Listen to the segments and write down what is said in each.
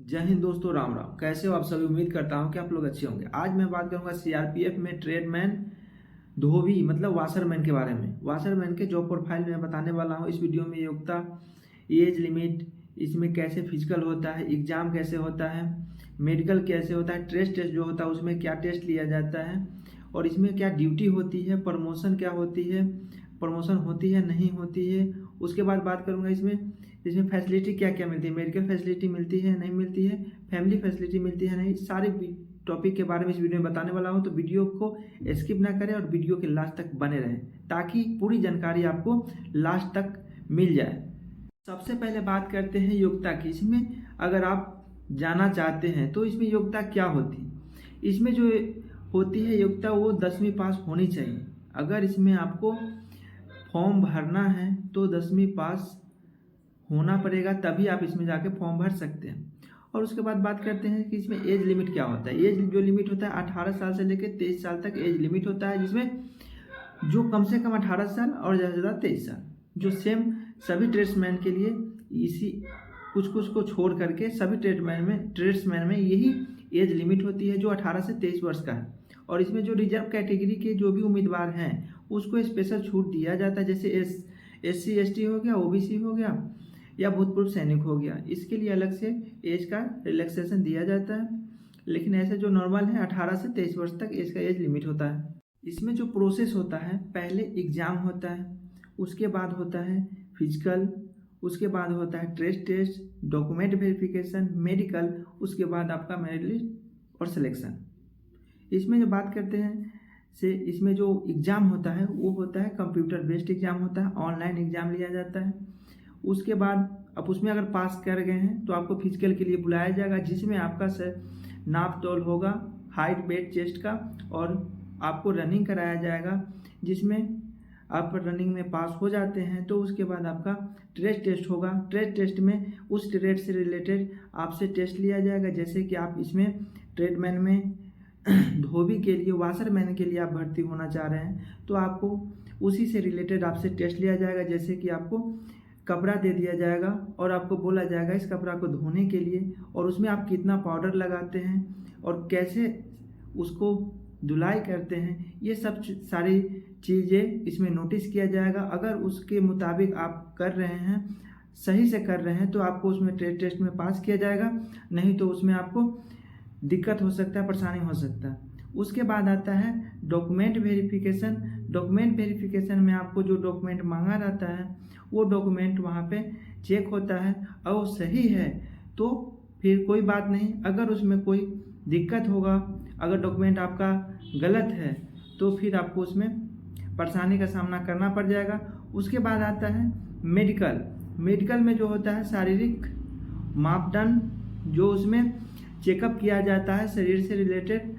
जय हिंद दोस्तों, राम राम। कैसे हो आप सभी? उम्मीद करता हूं कि आप लोग अच्छे होंगे। आज मैं बात करूंगा सीआरपीएफ में ट्रेडमैन, धोबी मतलब वाशरमैन के बारे में। वाशरमैन के जॉब प्रोफाइल में बताने वाला हूं इस वीडियो में। योग्यता, एज लिमिट, इसमें कैसे फिजिकल होता है, एग्जाम कैसे होता है, मेडिकल कैसे होता है, टेस्ट जो होता है उसमें क्या टेस्ट लिया जाता है, और इसमें क्या ड्यूटी होती है, प्रमोशन क्या होती है, प्रमोशन होती है नहीं होती है। उसके बाद बात करूंगा इसमें इसमें फैसिलिटी क्या क्या मिलती है, मेडिकल फैसिलिटी मिलती है नहीं मिलती है, फैमिली फैसिलिटी मिलती है नहीं, सारे टॉपिक के बारे में इस वीडियो में बताने वाला हूं। तो वीडियो को स्किप ना करें और वीडियो के लास्ट तक बने रहें ताकि पूरी जानकारी आपको लास्ट तक मिल जाए। सबसे पहले बात करते हैं योग्यता की। इसमें अगर आप जाना चाहते हैं तो इसमें योग्यता क्या होती है। इसमें जो होती है योग्यता वो 10वीं पास होनी चाहिए। अगर इसमें आपको फॉर्म भरना है तो 10वीं पास होना पड़ेगा, तभी आप इसमें जाके फॉर्म भर सकते हैं। और उसके बाद बात करते हैं कि इसमें एज लिमिट क्या होता है। एज जो लिमिट होता है 18 साल से लेकर 23 साल तक एज लिमिट होता है, जिसमें जो कम से कम 18 साल और ज़्यादा से ज़्यादा 23 साल, जो सेम सभी ट्रेड्समैन के लिए इसी कुछ कुछ को छोड़ करके सभी ट्रेड्समैन में यही एज लिमिट होती है जो 18 से 23 वर्ष का है। और इसमें जो रिजर्व कैटेगरी के जो भी उम्मीदवार हैं उसको स्पेशल छूट दिया जाता है, जैसे SC ST हो गया, OBC हो गया या भूतपूर्व सैनिक हो गया। इसके लिए अलग से एज का रिलैक्सेशन दिया जाता है। लेकिन ऐसे जो नॉर्मल है 18 से 23 वर्ष तक एज का एज लिमिट होता है। इसमें जो प्रोसेस होता है, पहले एग्जाम होता है, उसके बाद होता है फिजिकल, उसके बाद होता है टेस्ट, डॉक्यूमेंट वेरिफिकेशन, मेडिकल, उसके बाद आपका मेरिट लिस्ट और सिलेक्शन। इसमें जो बात करते हैं से इसमें जो एग्ज़ाम होता है वो होता है कंप्यूटर बेस्ड एग्ज़ाम होता है, ऑनलाइन एग्ज़ाम लिया जाता है। उसके बाद अब उसमें अगर पास कर गए हैं तो आपको फिजिकल के लिए बुलाया जाएगा, जिसमें आपका नाप तोल होगा, हाइट वेट चेस्ट का, और आपको रनिंग कराया जाएगा। जिसमें आप रनिंग में पास हो जाते हैं तो उसके बाद आपका टेस्ट होगा। टेस्ट में उस ट्रेड से रिलेटेड आपसे टेस्ट लिया जाएगा। जैसे कि आप इसमें ट्रेडमैन में धोबी के लिए, वाशरमैन के लिए आप भर्ती होना चाह रहे हैं तो आपको उसी से रिलेटेड आपसे टेस्ट लिया जाएगा। जैसे कि आपको कपड़ा दे दिया जाएगा और आपको बोला जाएगा इस कपड़ा को धोने के लिए, और उसमें आप कितना पाउडर लगाते हैं और कैसे उसको धुलाई करते हैं, ये सब सारी चीज़ें इसमें नोटिस किया जाएगा। अगर उसके मुताबिक आप कर रहे हैं, सही से कर रहे हैं, तो आपको उसमें टेस्ट में पास किया जाएगा, नहीं तो उसमें आपको दिक्कत हो सकता है, परेशानी हो सकता है। उसके बाद आता है डॉक्यूमेंट वेरिफिकेशन। डॉक्यूमेंट वेरिफिकेशन में आपको जो डॉक्यूमेंट मांगा रहता है वो डॉक्यूमेंट वहाँ पे चेक होता है, और वो सही है तो फिर कोई बात नहीं। अगर उसमें कोई दिक्कत होगा, अगर डॉक्यूमेंट आपका गलत है तो फिर आपको उसमें परेशानी का सामना करना पड़ जाएगा। उसके बाद आता है मेडिकल। मेडिकल में जो होता है शारीरिक मापदंड, जो उसमें चेकअप किया जाता है, शरीर से रिलेटेड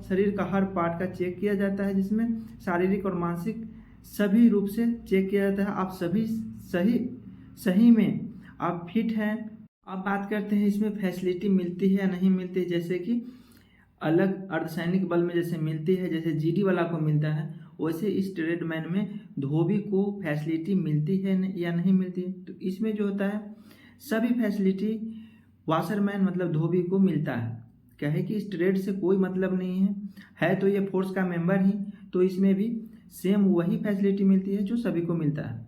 शरीर का हर पार्ट का चेक किया जाता है, जिसमें शारीरिक और मानसिक सभी रूप से चेक किया जाता है। आप सभी सही में आप फिट हैं। अब बात करते हैं इसमें फैसिलिटी मिलती है या नहीं मिलती है। जैसे कि अलग अर्धसैनिक बल में जैसे मिलती है, जैसे GD वाला को मिलता है, वैसे इस ट्रेडमैन में धोबी को फैसिलिटी मिलती है या नहीं मिलती है। तो इसमें जो होता है सभी फैसिलिटी वाशरमैन मतलब धोबी को मिलता है। क्या है कि इस ट्रेड से कोई मतलब नहीं है तो ये फोर्स का मेंबर ही, तो इसमें भी सेम वही फैसिलिटी मिलती है जो सभी को मिलता है।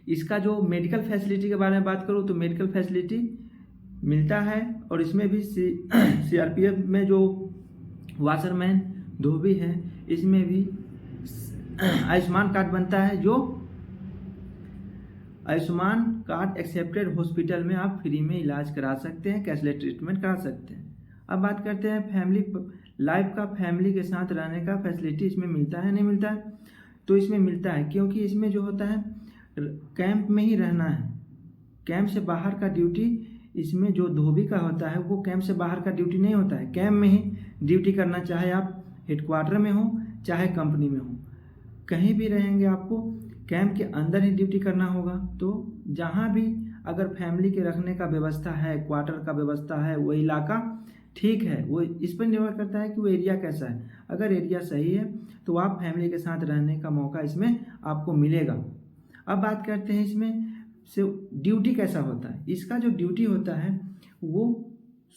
इसका जो मेडिकल फैसिलिटी के बारे में बात करूँ तो मेडिकल फैसिलिटी मिलता है, और इसमें भी CRPF में जो वाशरमैन धोबी है इसमें भी आयुष्मान कार्ड बनता है, जो आयुष्मान कार्ड एक्सेप्टेड हॉस्पिटल में आप फ्री में इलाज करा सकते हैं, कैशलेस ट्रीटमेंट करा सकते हैं। अब बात करते हैं फैमिली लाइफ का। फैमिली के साथ रहने का फैसिलिटी इसमें मिलता है नहीं मिलता है? तो इसमें मिलता है, क्योंकि इसमें जो होता है कैंप में ही रहना है। कैंप से बाहर का ड्यूटी इसमें जो धोबी का होता है वो कैंप से बाहर का ड्यूटी नहीं होता है, कैंप में ही ड्यूटी करना, चाहे आप हेडक्वार्टर में हो चाहे कंपनी में हो, कहीं भी रहेंगे आपको कैंप के अंदर ही ड्यूटी करना होगा। तो जहाँ भी अगर फैमिली के रखने का व्यवस्था है, क्वार्टर का व्यवस्था है, वो इलाका ठीक है, वो इस पर निर्भर करता है कि वो एरिया कैसा है। अगर एरिया सही है तो आप फैमिली के साथ रहने का मौका इसमें आपको मिलेगा। अब बात करते हैं इसमें से ड्यूटी कैसा होता है। इसका जो ड्यूटी होता है वो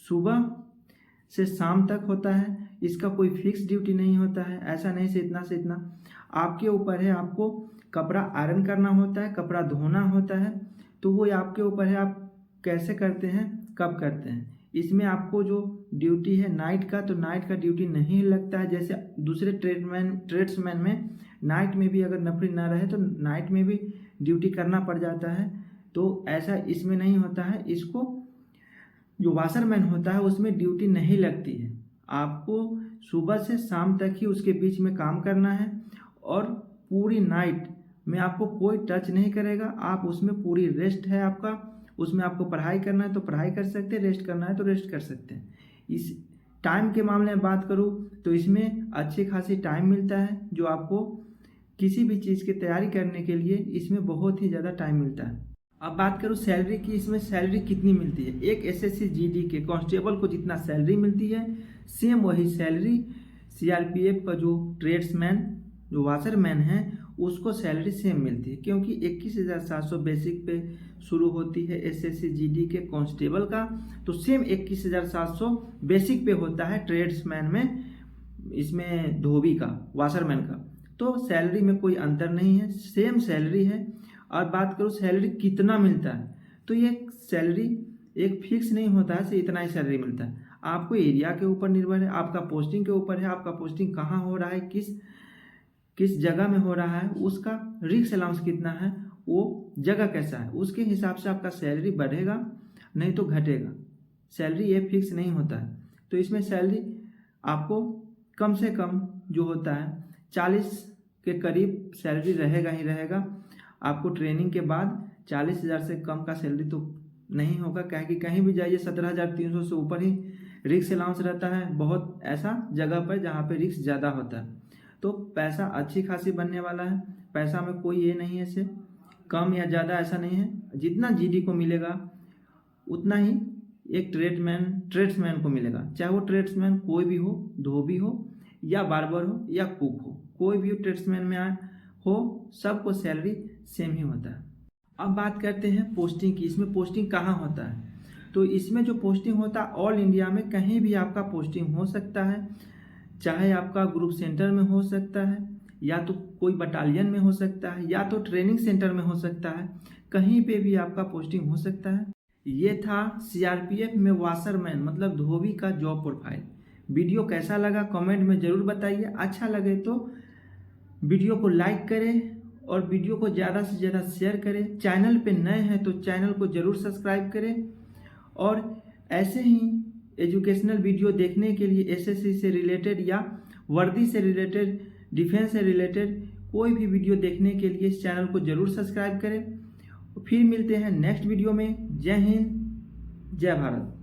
सुबह से शाम तक होता है। इसका कोई फिक्स ड्यूटी नहीं होता है, ऐसा नहीं से इतना आपके ऊपर है। आपको कपड़ा आयरन करना होता है, कपड़ा धोना होता है, तो वो आपके ऊपर है, आप कैसे करते हैं, कब करते हैं। इसमें आपको जो ड्यूटी है नाइट का, तो नाइट का ड्यूटी नहीं लगता है। जैसे दूसरे ट्रेड्समैन में नाइट में भी अगर नौकरी ना रहे तो नाइट में भी ड्यूटी करना पड़ जाता है, तो ऐसा इसमें नहीं होता है। इसको जो वाशरमैन होता है उसमें ड्यूटी नहीं लगती है। आपको सुबह से शाम तक ही उसके बीच में काम करना है, और पूरी नाइट में आपको कोई टच नहीं करेगा। आप उसमें पूरी रेस्ट है आपका, उसमें आपको पढ़ाई करना है तो पढ़ाई कर सकते हैं, रेस्ट करना है तो रेस्ट कर सकते हैं। इस टाइम के मामले में बात करूँ तो इसमें अच्छी खासी टाइम मिलता है, जो आपको किसी भी चीज़ की तैयारी करने के लिए इसमें बहुत ही ज़्यादा टाइम मिलता है। अब बात करूँ सैलरी की, इसमें सैलरी कितनी मिलती है। एक एसएससी जीडी के कांस्टेबल को जितना सैलरी मिलती है, सेम वही सैलरी सीआरपीएफ का जो ट्रेड्समैन जो वाशरमैन है उसको सैलरी सेम मिलती है, क्योंकि 21,700 बेसिक पे शुरू होती है एसएससी जीडी के कांस्टेबल का, तो सेम 21,700 बेसिक पे होता है ट्रेड्समैन में, इसमें धोबी का, वाशरमैन का। तो सैलरी में कोई अंतर नहीं है, सेम सैलरी है। और बात करूँ सैलरी कितना मिलता है, तो ये सैलरी एक फिक्स नहीं होता है, इतना ही सैलरी मिलता है। आपको एरिया के ऊपर निर्भर है, आपका पोस्टिंग के ऊपर है, आपका पोस्टिंग कहाँ हो रहा है, किस जगह में हो रहा है, उसका रिक्स अलाउंस कितना है, वो जगह कैसा है, उसके हिसाब से आपका सैलरी बढ़ेगा नहीं तो घटेगा। सैलरी ये फिक्स नहीं होता है। तो इसमें सैलरी आपको कम से कम जो होता है 40 के करीब सैलरी रहेगा ही रहेगा। आपको ट्रेनिंग के बाद 40,000 से कम का सैलरी तो नहीं होगा, कि कहीं भी जाइए 17,300 से ऊपर ही रिक्स अलाउंस रहता है, बहुत ऐसा जगह पर जहाँ पे रिक्स ज़्यादा होता है। तो पैसा अच्छी खासी बनने वाला है, पैसा में कोई ये नहीं है से कम या ज़्यादा ऐसा नहीं है। जितना जीडी को मिलेगा उतना ही एक ट्रेड्समैन को मिलेगा, चाहे वो ट्रेड्समैन कोई भी हो, धोबी हो या बार्बर हो या कुक हो, कोई भी ट्रेड्समैन में आए हो, सबको सैलरी सेम ही होता है। अब बात करते हैं पोस्टिंग की। इसमें पोस्टिंग कहाँ होता है, तो इसमें जो पोस्टिंग होता है ऑल इंडिया में कहीं भी आपका पोस्टिंग हो सकता है, चाहे आपका ग्रुप सेंटर में हो सकता है, या तो कोई बटालियन में हो सकता है, या तो ट्रेनिंग सेंटर में हो सकता है, कहीं पे भी आपका पोस्टिंग हो सकता है। ये था सीआरपीएफ में वाशरमैन मतलब धोबी का जॉब प्रोफाइल। वीडियो कैसा लगा कमेंट में ज़रूर बताइए। अच्छा लगे तो वीडियो को लाइक करें और वीडियो को ज़्यादा से ज़्यादा शेयर करें। चैनल पे नए हैं तो चैनल को ज़रूर सब्सक्राइब करें, और ऐसे ही एजुकेशनल वीडियो देखने के लिए एसएससी से रिलेटेड या वर्दी से रिलेटेड, डिफेंस से रिलेटेड कोई भी वीडियो देखने के लिए इस चैनल को ज़रूर सब्सक्राइब करें। फिर मिलते हैं नेक्स्ट वीडियो में। जय हिंद, जय भारत।